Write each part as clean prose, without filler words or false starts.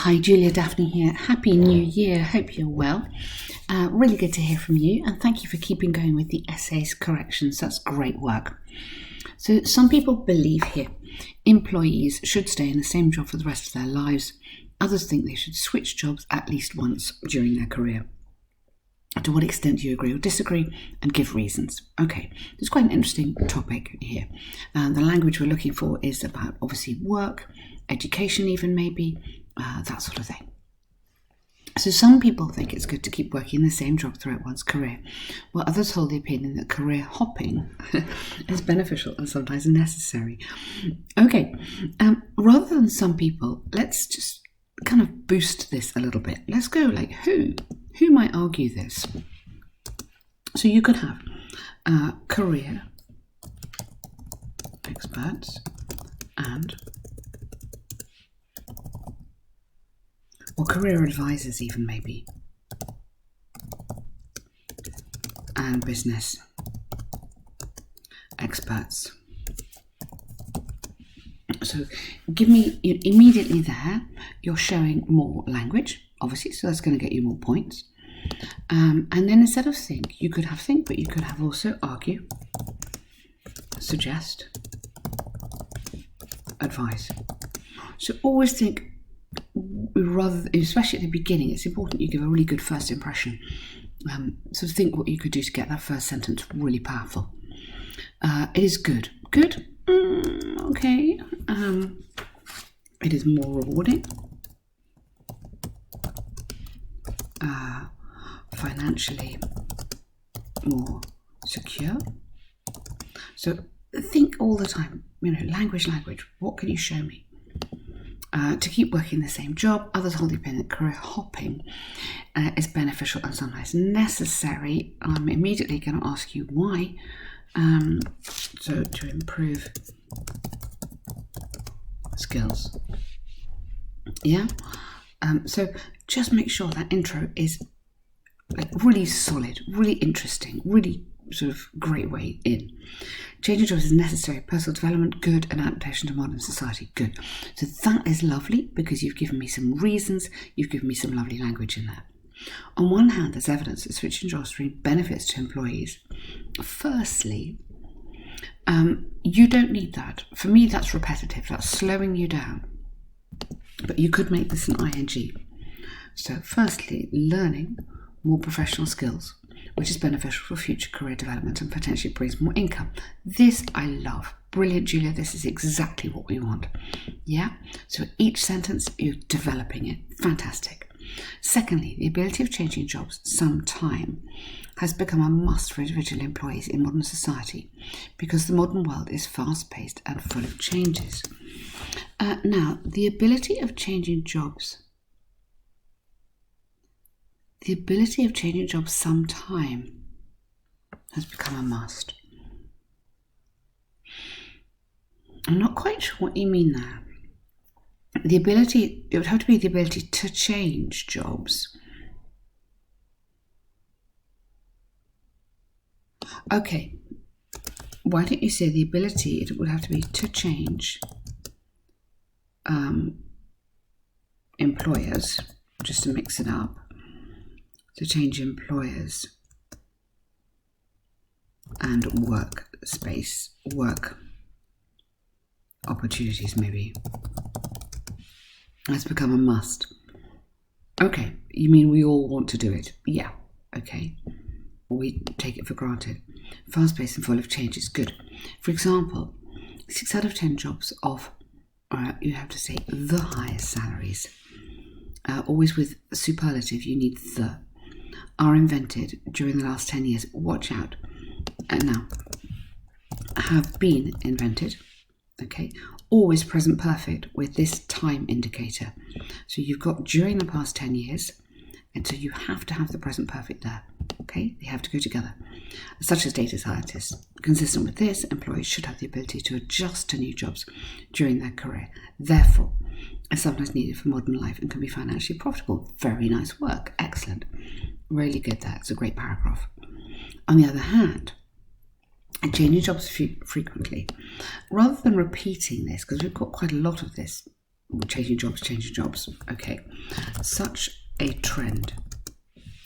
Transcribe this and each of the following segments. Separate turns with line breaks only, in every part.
Hi, Julia Daphne here. Happy New Year. Hope you're well. Really good to hear from you, and thank you for keeping going with the essays corrections. That's great work. So some people believe here employees should stay in the same job for the rest of their lives. Others think they should switch jobs at least once during their career. To what extent do you agree or disagree, and give reasons? Okay, it's quite an interesting topic here. The language we're looking for is about obviously work, education even maybe, that sort of thing. So some people think it's good to keep working in the same job throughout one's career, while others hold the opinion that career hopping is beneficial and sometimes necessary. Okay, rather than some people, let's just kind of boost this a little bit. Let's go like who might argue this? So you could have career experts or career advisors even maybe, and business experts. So give me, immediately there, you're showing more language, obviously, so that's going to get you more points. And then instead of think, you could have think, but you could have also argue, suggest, advise. So always think, rather, especially at the beginning, it's important you give a really good first impression. So think what you could do to get that first sentence really powerful. It is good. Good? Okay. It is more rewarding. Financially more secure. So think all the time, language, what can you show me? To keep working the same job, others hold the opinion that career hopping is beneficial and sometimes necessary. I'm immediately going to ask you why. So to improve skills. Yeah. So just make sure that intro is like really solid, really interesting, really sort of great way in. Changing jobs is necessary, personal development, good, and adaptation to modern society, good. So that is lovely because you've given me some reasons, you've given me some lovely language in there. On one hand, there's evidence that switching jobs brings benefits to employees. Firstly, you don't need that. For me, that's repetitive, that's slowing you down. But you could make this an ing. So firstly, learning more professional skills, which is beneficial for future career development and potentially brings more income. This I love. Brilliant, Julia. This is exactly what we want. Yeah? So each sentence, you're developing it. Fantastic. Secondly, the ability of changing jobs sometime has become a must for individual employees in modern society because the modern world is fast-paced and full of changes. Now, the ability of changing jobs sometime has become a must. I'm not quite sure what you mean there. It would have to be the ability to change jobs. Okay, why don't you say the ability, it would have to be to change employers, just to mix it up. To change employers and work opportunities maybe. That's become a must. Okay, you mean we all want to do it? Yeah, okay. We take it for granted. Fast-paced and full of changes, good. For example, 6 out of 10 jobs of, you have to say the highest salaries, always with superlative, you need the, are invented during the last 10 years. Watch out. Now, have been invented, okay, always present perfect with this time indicator. So you've got during the past 10 years, and so you have to have the present perfect there, okay? They have to go together, such as data scientists. Consistent with this, employees should have the ability to adjust to new jobs during their career. Therefore, is sometimes needed for modern life and can be financially profitable. Very nice work. Excellent. Really good there. It's a great paragraph. On the other hand, changing jobs frequently, rather than repeating this, because we've got quite a lot of this changing jobs. Okay, such a trend.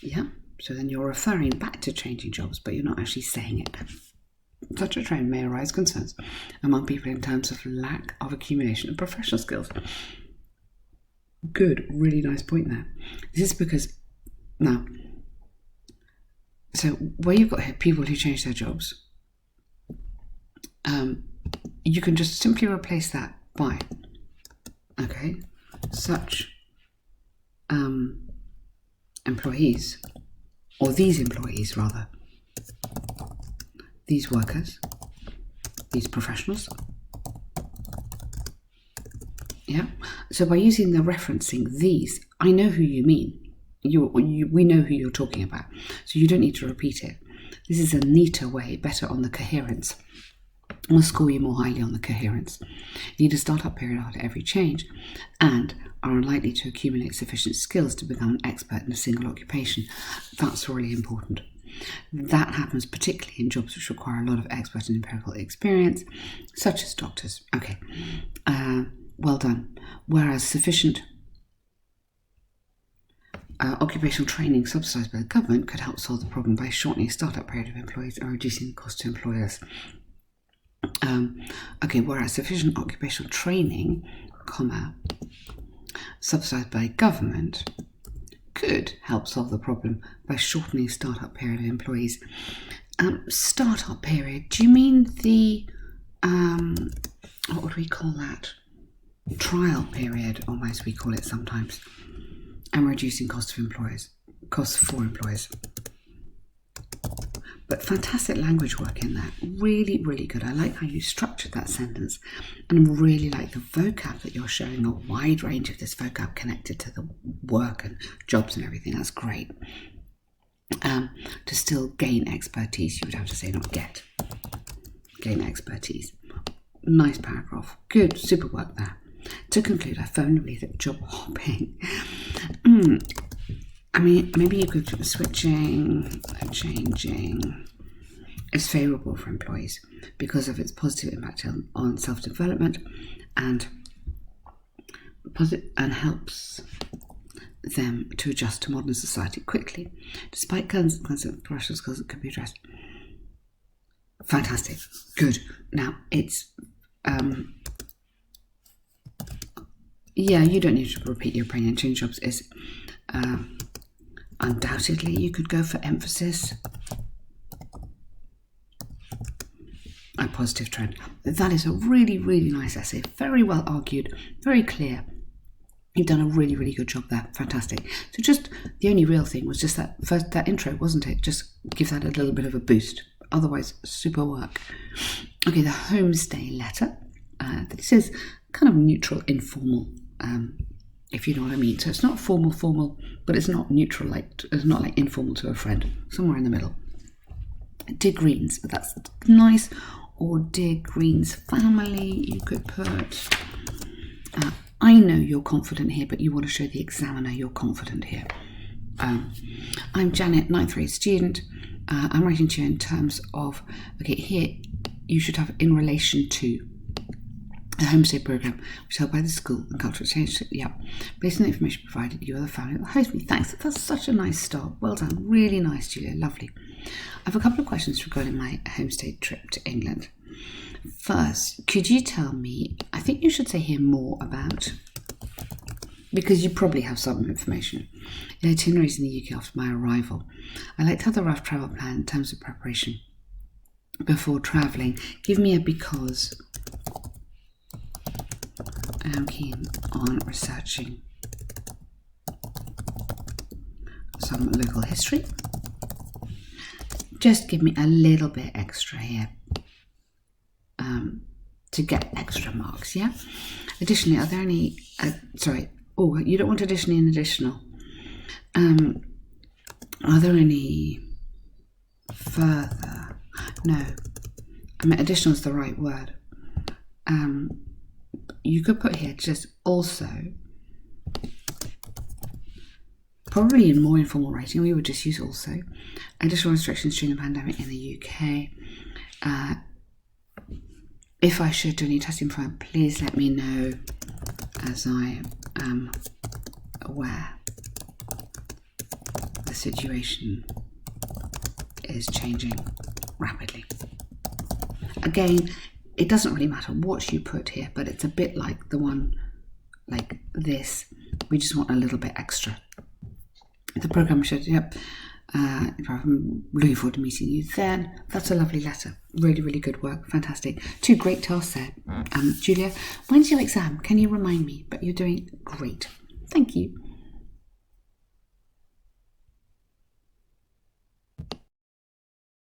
Yeah, so then you're referring back to changing jobs, but you're not actually saying it. Such a trend may arise concerns among people in terms of lack of accumulation of professional skills. Good, really nice point there. This is because, now, so where you've got here people who change their jobs, you can just simply replace that by, okay, such employees, or these employees rather, these workers, these professionals. Yeah. So by using the referencing these, I know who you mean. We know who you're talking about. So you don't need to repeat it. This is a neater way, better on the coherence. We'll score you more highly on the coherence. You need a start-up period after every change and are unlikely to accumulate sufficient skills to become an expert in a single occupation. That's really important. That happens particularly in jobs which require a lot of expert and empirical experience, such as doctors. Okay, well done. Whereas sufficient occupational training subsidised by the government could help solve the problem by shortening a start-up period of employees and reducing the cost to employers. Okay, whereas sufficient occupational training, subsidised by government, could help solve the problem by shortening start-up period of employees. Start-up period, do you mean the, what would we call that? Trial period, almost we call it sometimes. And reducing costs for employers. But fantastic language work in there. Really, really good. I like how you structured that sentence. And I really like the vocab that you're showing, a wide range of this vocab connected to the work and jobs and everything. That's great. To still gain expertise, you would have to say not get. Gain expertise. Nice paragraph. Good, super work there. To conclude, I firmly believe that job hopping, I mean, maybe you could switching, changing is favourable for employees because of its positive impact on self-development and helps them to adjust to modern society quickly, despite consequences of professional skills that could be addressed. Fantastic. Good. Now, it's... yeah, you don't need to repeat your opinion. Change jobs is... undoubtedly, you could go for emphasis. A positive trend. That is a really, really nice essay. Very well argued. Very clear. You've done a really, really good job there. Fantastic. So just the only real thing was just that intro, wasn't it? Just give that a little bit of a boost. Otherwise, super work. Okay, the homestay letter. This is kind of neutral, informal. If you know what I mean. So it's not formal, but it's not neutral, it's not like informal to a friend. Somewhere in the middle. Dear Greens, but that's nice. Or Dear Greens family, you could put... I know you're confident here, but you want to show the examiner you're confident here. I'm Janet, 9th grade student. I'm writing to you in terms of... Okay, here you should have in relation to a homestay program, which is held by the school and cultural exchange. Yeah, based on the information provided, you are the family that will host me. Thanks. That's such a nice start. Well done. Really nice, Julia. Lovely. I have a couple of questions regarding my homestay trip to England. First, could you tell me? I think you should say here more about, because you probably have some information, the itineraries in the UK after my arrival. I like to have the rough travel plan in terms of preparation before travelling. Give me a because. I'm keen on researching some local history. Just give me a little bit extra here to get extra marks, yeah? Additionally, are there any... you don't want additionally and additional. Are there any further... No. I mean, additional is the right word. You could put here just also, probably in more informal writing, we would just use also. Additional restrictions during the pandemic in the UK. If I should do any testing for it, please let me know. as I am aware the situation is changing rapidly. Again, it doesn't really matter what you put here, but it's a bit like the one like this. We just want a little bit extra. The programme should, I'm looking forward to meeting you then. That's a lovely letter. Really, really good work. Fantastic. 2 great tasks there. Julia, when's your exam? Can you remind me? But you're doing great. Thank you.